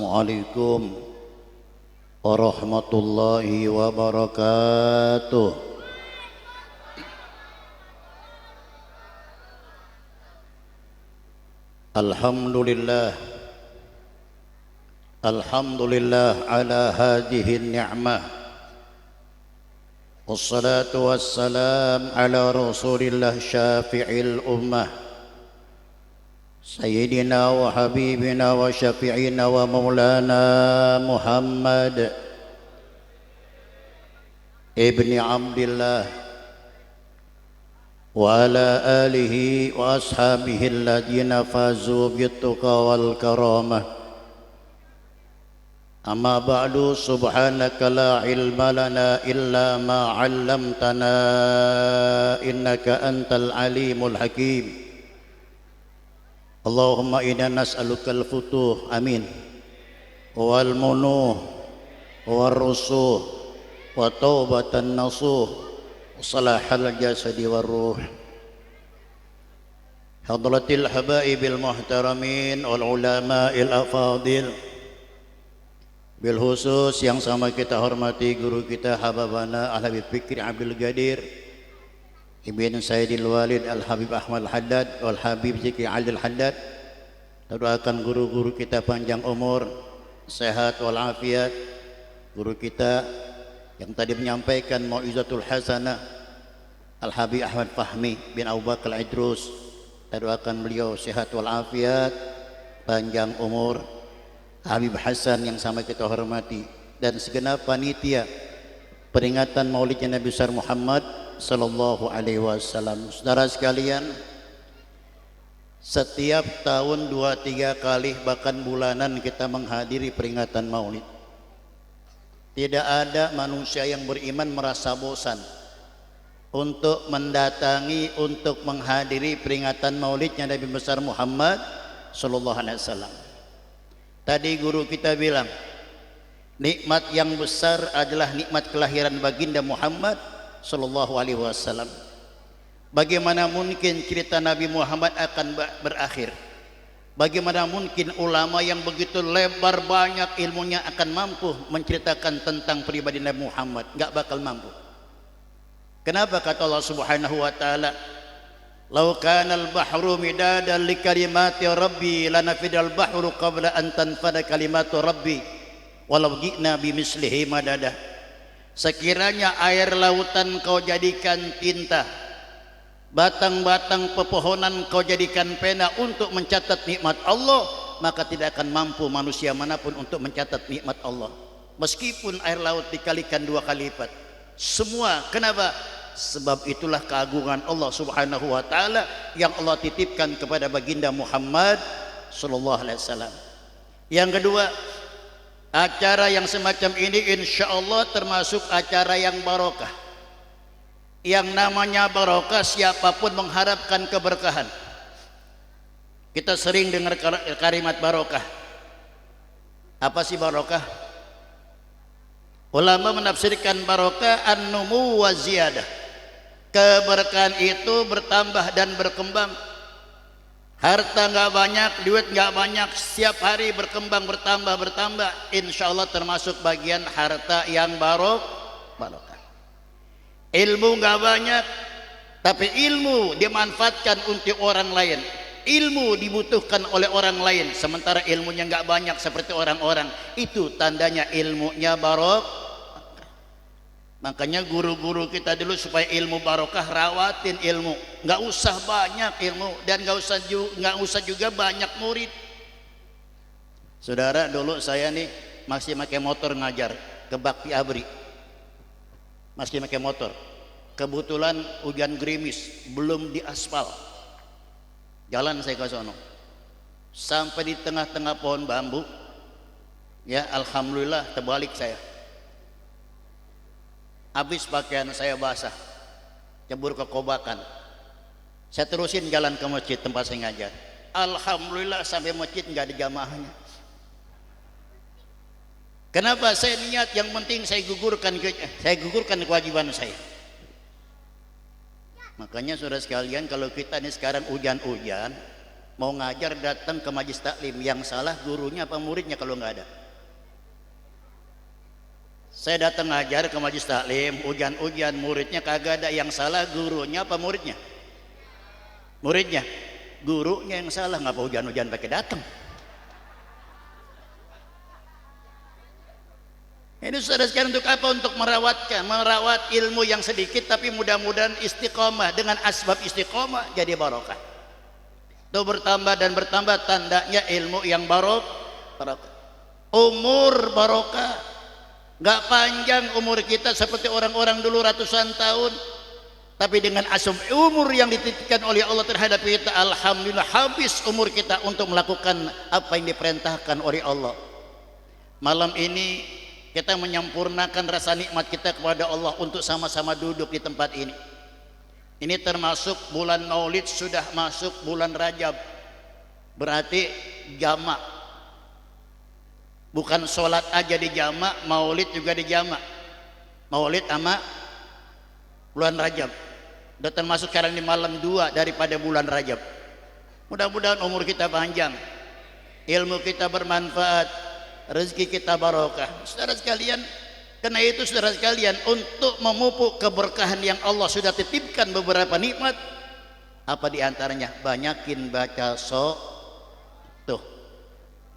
Assalamualaikum warahmatullahi wabarakatuh. Alhamdulillah, alhamdulillah ala hadhihi ni'mah. Wassalatu wassalam ala rasulillah syafi'il ummah, Sayyidina wa habibina wa syafi'ina wa maulana Muhammad ibni Abdillah wa ala alihi wa ashabihi alladhina fazu bittuqa wal karamah. Amma ba'du, subhanaka la ilma lana illa ma 'allamtana innaka antal alimul hakim. Allahumma inna nas'alukal futuh, amin, wal munuh wal rusuh wa taubatan nasuh wa salahal jasadi wal ruh. Hadratil habaibil muhtaramin wal ulama'il afadil, bil khusus yang sama kita hormati guru kita Hababana Al-Habib Fikri Abdul Qadir Ibn Sayyidil Walid Al-Habib Ahmad Al-Haddad Wal-Habib Zikri Al Haddad. Kita doakan guru-guru kita panjang umur, sehat walafiat. Guru kita yang tadi menyampaikan Mau'izatul Hasanah Al-Habib Ahmad Fahmi bin Abu Bakar Idrus, kita doakan beliau sehat walafiat, panjang umur. Habib Hasan yang sama kita hormati, dan segenap panitia peringatan Maulidnya Nabi besar Muhammad sallallahu alaihi wasallam. Saudara sekalian, setiap tahun 2-3 kali bahkan bulanan kita menghadiri peringatan Maulid. Tidak ada manusia yang beriman merasa bosan untuk mendatangi, untuk menghadiri peringatan Maulidnya Nabi besar Muhammad sallallahu alaihi wasallam. Tadi guru kita bilang, nikmat yang besar adalah nikmat kelahiran baginda Muhammad sallallahu alaihi wasallam. Bagaimana mungkin cerita Nabi Muhammad akan berakhir? Bagaimana mungkin ulama yang begitu lebar banyak ilmunya akan mampu menceritakan tentang pribadi Nabi Muhammad? Enggak bakal mampu. Kenapa? Kata Allah Subhanahu wa taala, "Lau kana al-bahru midadan li kalimati rabbi lanafidal bahru qabla an tanfada kalimatu rabbi walau ji'na bimislihi madada." Sekiranya air lautan kau jadikan tinta, batang-batang pepohonan kau jadikan pena untuk mencatat nikmat Allah, maka tidak akan mampu manusia manapun untuk mencatat nikmat Allah. Meskipun air laut dikalikan 2 kali lipat. Semua, kenapa? Sebab itulah keagungan Allah Subhanahu wa taala yang Allah titipkan kepada baginda Muhammad sallallahu alaihi wasallam. Yang kedua, acara yang semacam ini insyaallah termasuk acara yang barokah. Yang namanya barokah, siapapun mengharapkan keberkahan. Kita sering dengar kalimat barokah. Apa sih barokah? Ulama menafsirkan barokah an-numu wa ziyadah. Keberkahan itu bertambah dan berkembang. Harta nggak banyak, duit nggak banyak, setiap hari berkembang, bertambah. Insya Allah termasuk bagian harta yang barokah. Ilmu nggak banyak, tapi ilmu dimanfaatkan untuk orang lain. Ilmu dibutuhkan oleh orang lain, sementara ilmunya nggak banyak seperti orang-orang. Itu tandanya ilmunya barokah. Makanya guru-guru kita dulu supaya ilmu barokah, rawatin ilmu, nggak usah banyak ilmu dan nggak usah juga banyak murid. Saudara, dulu saya nih masih pakai motor ngajar ke Bakti Abri, masih pakai motor. Kebetulan hujan gerimis, belum diaspal, jalan saya ke sono, sampai di tengah-tengah pohon bambu, ya alhamdulillah terbalik saya. Habis pakaian saya basah, cebur ke kobakan. Saya terusin jalan ke masjid tempat saya ngajar. Alhamdulillah sampai masjid nggak ada jamaahnya. Kenapa? Saya niat yang penting saya gugurkan kewajiban saya. Makanya saudara sekalian, kalau kita ini sekarang hujan-hujan, mau ngajar datang ke majelis taklim, yang salah gurunya apa muridnya kalau nggak ada? Saya datang ngajar ke majelis taklim, ujian-ujian, muridnya kagak ada, yang salah gurunya apa muridnya? Muridnya. Gurunya yang salah, ngapa hujan-hujan pakai datang? Ini saudara sekalian, untuk apa? Untuk merawat ilmu yang sedikit, tapi mudah-mudahan istiqomah. Dengan asbab istiqomah jadi barokah. Itu bertambah dan bertambah, tandanya ilmu yang barokah. Umur barokah. Gak panjang umur kita seperti orang-orang dulu ratusan tahun, tapi dengan asum umur yang dititipkan oleh Allah terhadap kita, alhamdulillah habis umur kita untuk melakukan apa yang diperintahkan oleh Allah. Malam ini kita menyempurnakan rasa nikmat kita kepada Allah untuk sama-sama duduk di tempat ini. Ini termasuk bulan Maulid, sudah masuk bulan Rajab, berarti jamak. Bukan sholat aja di jamak, Maulid juga di jamak. Maulid sama bulan Rajab. Sudah termasuk sekarang di malam 2 daripada bulan Rajab. Mudah-mudahan umur kita panjang, ilmu kita bermanfaat, rezeki kita barokah. Saudara sekalian, karena itu saudara sekalian, untuk memupuk keberkahan yang Allah sudah titipkan beberapa nikmat, apa diantaranya? Banyakin baca tuh,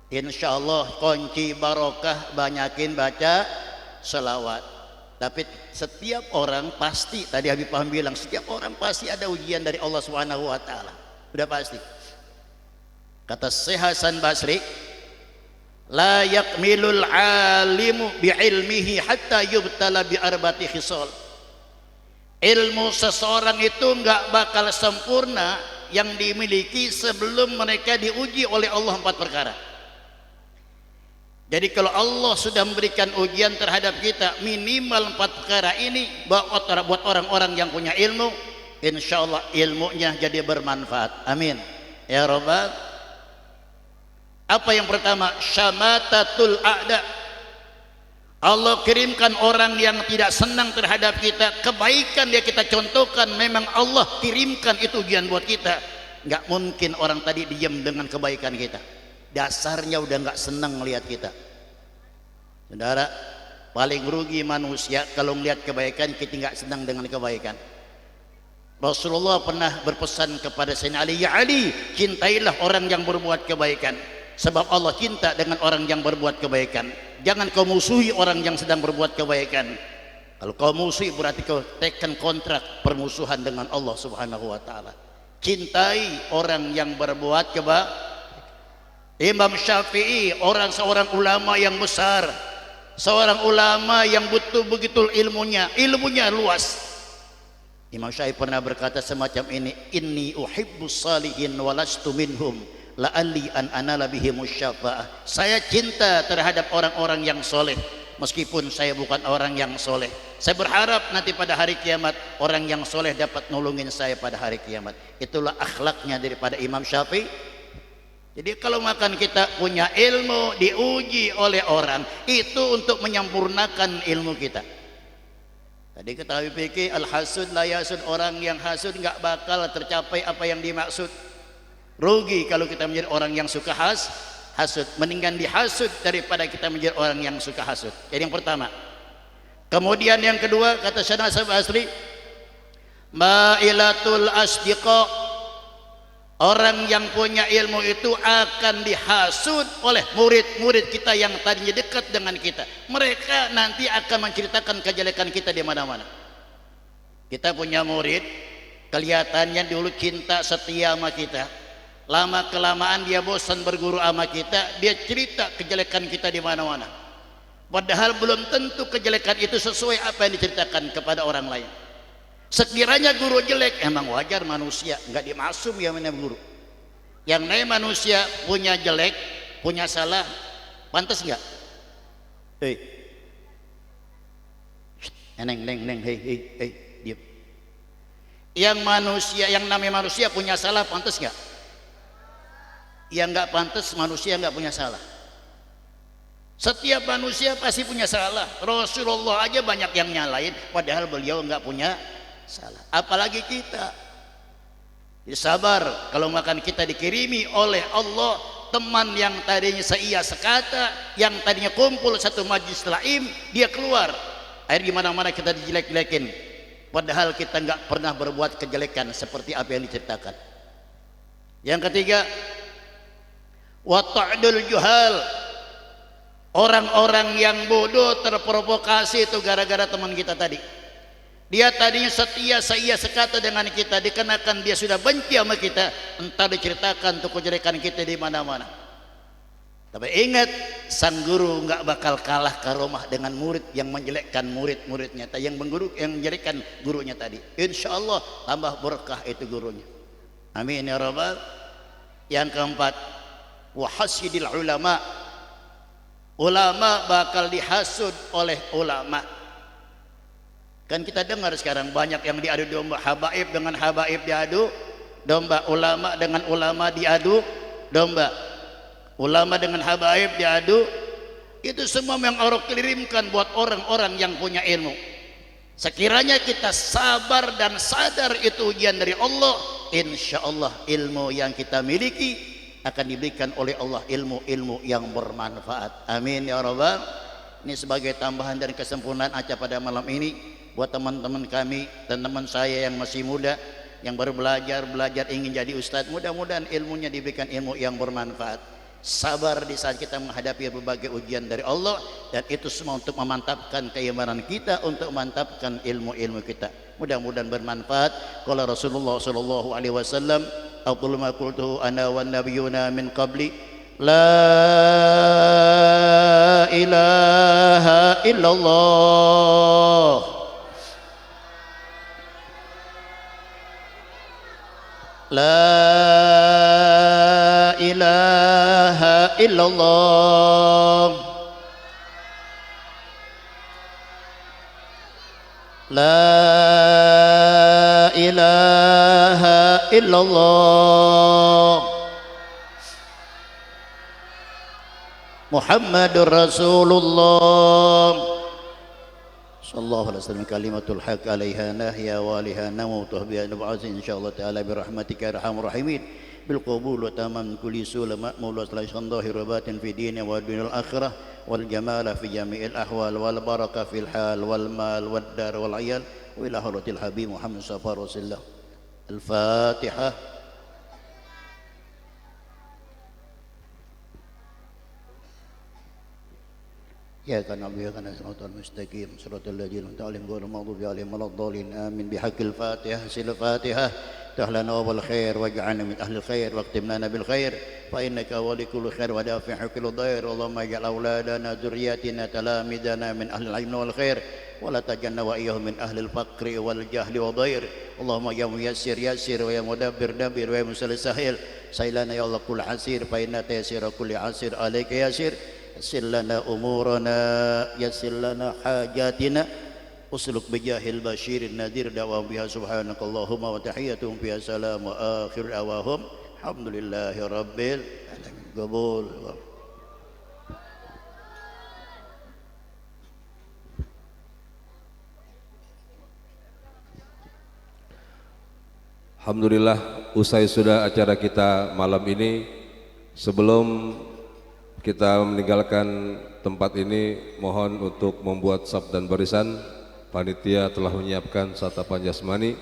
insya Allah kunci barokah, banyakin baca selawat. Tapi setiap orang pasti, tadi Habib Paham bilang, setiap orang pasti ada ujian dari Allah Subhanahu wa taala. Sudah pasti. Kata Syekh Hasan Basri, la yakmilul alimu bi'ilmihi hatta yubtala bi arba'ati khisal. Ilmu seseorang itu enggak bakal sempurna yang dimiliki sebelum mereka diuji oleh Allah 4 perkara. Jadi kalau Allah sudah memberikan ujian terhadap kita minimal 4 perkara ini, buat orang-orang yang punya ilmu, insya Allah ilmunya jadi bermanfaat. Amin ya Rabbal. Apa yang pertama? Syamatatul a'da. Allah kirimkan orang yang tidak senang terhadap kita, kebaikan dia kita contohkan, memang Allah kirimkan itu ujian buat kita. Nggak mungkin orang tadi diam dengan kebaikan kita, dasarnya udah nggak senang melihat kita. Saudara, paling rugi manusia kalau melihat kebaikan kita nggak senang dengan kebaikan. Rasulullah pernah berpesan kepada Sayyidina Ali, ya Ali, cintailah orang yang berbuat kebaikan, sebab Allah cinta dengan orang yang berbuat kebaikan. Jangan kau musuhi orang yang sedang berbuat kebaikan. Kalau kau musuhi berarti kau tekan kontrak permusuhan dengan Allah Subhanahu wa taala. Cintai orang yang berbuat kebaikan. Imam Syafi'i, seorang ulama yang besar, seorang ulama yang betul-betul ilmunya luas. Imam Syafi'i pernah berkata semacam ini, inni uhibbus salihin walastu minhum la'alli an anala bihimus syafa'ah. Saya cinta terhadap orang-orang yang soleh meskipun saya bukan orang yang soleh. Saya berharap nanti pada hari kiamat orang yang soleh dapat nolongin saya pada hari kiamat. Itulah akhlaknya daripada Imam Syafi'i. Jadi kalau makan kita punya ilmu diuji oleh orang, itu untuk menyempurnakan ilmu kita. Tadi ketahui fikih, al-hasud la yasud, orang yang hasud nggak bakal tercapai apa yang dimaksud. Rugi kalau kita menjadi orang yang suka hasud, mendingan dihasud daripada kita menjadi orang yang suka hasud. Jadi yang pertama. Kemudian yang kedua, kata Syekh Hasan Basri, ma'ilatul asdiqa. Orang yang punya ilmu itu akan dihasud oleh murid-murid kita yang tadinya dekat dengan kita. Mereka nanti akan menceritakan kejelekan kita di mana-mana. Kita punya murid, kelihatannya dulu cinta setia sama kita. Lama kelamaan dia bosan berguru sama kita, dia cerita kejelekan kita di mana-mana. Padahal belum tentu kejelekan itu sesuai apa yang diceritakan kepada orang lain. Sekiranya guru jelek, emang wajar manusia, nggak dimaksum ya mana guru. Yang lain manusia punya jelek, punya salah, pantas nggak? Hei, neng, hei, diam. Yang namanya manusia punya salah, pantas nggak? Yang nggak pantas manusia nggak punya salah. Setiap manusia pasti punya salah. Rasulullah aja banyak yang nyalain, padahal beliau nggak punya salah. Apalagi kita. Sabar kalau makan kita dikirimi oleh Allah teman yang tadinya seia sekata, yang tadinya kumpul satu majlis laim, dia keluar. Akhir gimana-mana kita dijelek-jelekin, padahal kita nggak pernah berbuat kejelekan seperti apa yang diceritakan. Yang ketiga, wa ta'dul juhal, orang-orang yang bodoh terprovokasi itu gara-gara teman kita tadi. Dia tadinya setia seia sekata dengan kita, dikenakan dia sudah benci sama kita, entah diceritakan tuh kejelekan kita di mana-mana. Tapi ingat, sang guru nggak bakal kalah karomah dengan murid yang menjelekkan murid-muridnya, yang menjelekkan gurunya tadi. Insya Allah tambah berkah itu gurunya. Amin ya rabbal. Yang keempat, wahasidil ulama, ulama bakal dihasud oleh ulama. Kan kita dengar sekarang banyak yang diadu domba, habaib dengan habaib diadu domba, ulama dengan ulama diadu domba, ulama dengan habaib diadu. Itu semua yang Allah kirimkan buat orang-orang yang punya ilmu. Sekiranya kita sabar dan sadar itu ujian dari Allah, insya Allah ilmu yang kita miliki akan diberikan oleh Allah, ilmu-ilmu yang bermanfaat. Amin ya rabbal. Ini sebagai tambahan dan kesempurnaan acara pada malam ini buat teman-teman kami dan teman saya yang masih muda, yang baru belajar ingin jadi ustadz. Mudah-mudahan ilmunya diberikan ilmu yang bermanfaat. Sabar di saat kita menghadapi berbagai ujian dari Allah, dan itu semua untuk memantapkan keimanan kita, untuk memantapkan ilmu-ilmu kita. Mudah-mudahan bermanfaat. Qala Rasulullah sallallahu alaihi wasallam, aqulu ma qultu ana wan nabiyuna min qabli, la ilaha illallah, la ilaha illallah, la ilaha illallah, Muhammadur Rasulullah sallallahu alaihi wasallam. Kalimatul haq alaiha nahya wa alaiha namutuh biha nab'az insyaallah ta'ala birahmatika arhamar rahimin bil qabul wa tamam kulli sul ma'mul wa sallallahu dhahir wa batin fi din wa dunyal akhirah wal jamala fi jami'il ahwal wal baraka fil hal wal mal wad dar wal ayal wa ila haratil habib Muhammad sallallahu alaihi wasallam. Al-Fatihah. Ya kana biya kana siratal mustaqim siratal ladzina an'amta 'alaihim ghairil maghdubi 'alaihim waladdallin. Amin bihaqqil Fatihah. Sil Fatihah. Tahlana wal khair waj'alna min ahli khair waqtimna bil khair fa innaka walikul khair wa dafi'u kulli dhair. Allahumma ij'al auladana dzurriyyatina talamidana min ahli al-'ilmi wal khair wa la tajanna wa iyyahum min ahli al-faqri wal jahli wa dhair. Allahumma ya muyassir yassir wa ya mudabbir dabbir wa ya musalli sahil sailana ya Allah kul asir fa inna taysira kulli asir alayka yasir. Yassir lana umurana, yassir lana hajatina, usluk bijahil basyirin nadir da'wahum biha subhanakallahumma wa tahiyyatuhum biha salam wa akhir da'wahum alhamdulillahi rabbil alamin. Qabul. Alhamdulillah, usai sudah acara kita malam ini. Sebelum kita meninggalkan tempat ini, mohon untuk membuat saf dan barisan. Panitia telah menyiapkan satapan jasmani.